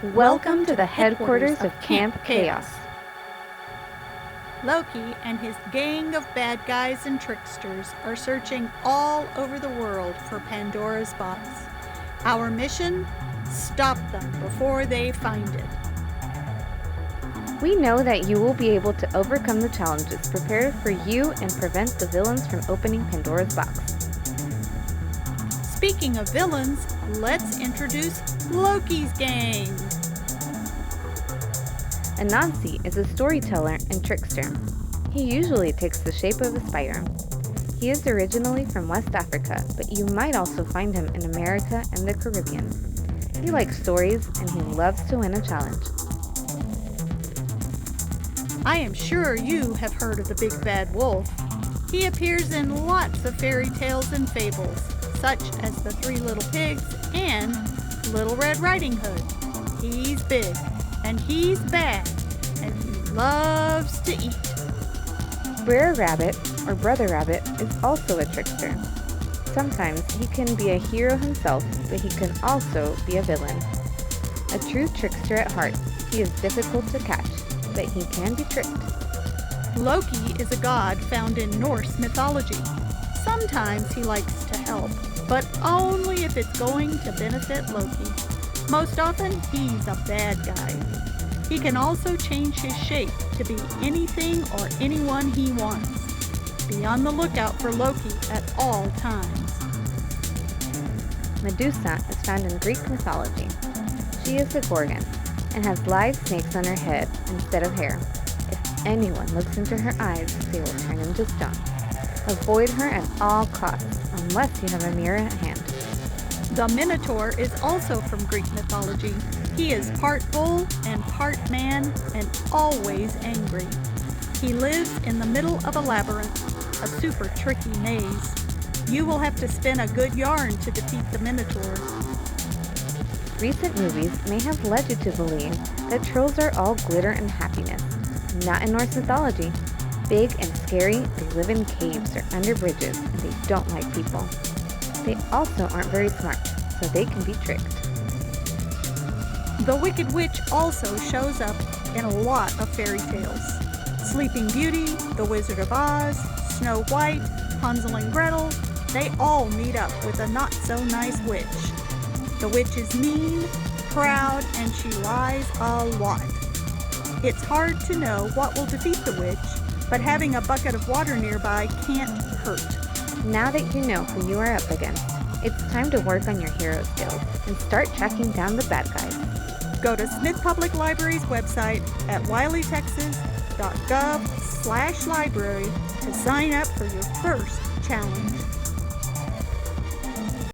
Welcome to the headquarters of Camp Chaos. Loki and his gang of bad guys and tricksters are searching all over the world for Pandora's box. Our mission? Stop them before they find it. We know that you will be able to overcome the challenges prepared for you and prevent the villains from opening Pandora's box. Speaking of villains, let's introduce Loki's gang. Anansi is a storyteller and trickster. He usually takes the shape of a spider. He is originally from West Africa, but you might also find him in America and the Caribbean. He likes stories and he loves to win a challenge. I am sure you have heard of the Big Bad Wolf. He appears in lots of fairy tales and fables, such as The Three Little Pigs and Little Red Riding Hood. He's big, and he's bad, and he loves to eat. Brer Rabbit, or Brother Rabbit, is also a trickster. Sometimes he can be a hero himself, but he can also be a villain. A true trickster at heart, he is difficult to catch, but he can be tricked. Loki is a god found in Norse mythology. Sometimes he likes to help, but only if it's going to benefit Loki. Most often, he's a bad guy. He can also change his shape to be anything or anyone he wants. Be on the lookout for Loki at all times. Medusa is found in Greek mythology. She is a gorgon and has live snakes on her head instead of hair. If anyone looks into her eyes, they will turn into stone. Avoid her at all costs, unless you have a mirror at hand. The Minotaur is also from Greek mythology. He is part bull and part man and always angry. He lives in the middle of a labyrinth, a super tricky maze. You will have to spin a good yarn to defeat the Minotaur. Recent movies may have led you to believe that trolls are all glitter and happiness. Not in Norse mythology. Big and scary, they live in caves or under bridges, and they don't like people. They also aren't very smart, so they can be tricked. The Wicked Witch also shows up in a lot of fairy tales. Sleeping Beauty, The Wizard of Oz, Snow White, Hansel and Gretel, they all meet up with a not-so-nice witch. The witch is mean, proud, and she lies a lot. It's hard to know what will defeat the witch, but having a bucket of water nearby can't hurt. Now that you know who you are up against, it's time to work on your hero skills and start tracking down the bad guys. Go to Smith Public Library's website at wileytexas.gov/library to sign up for your first challenge.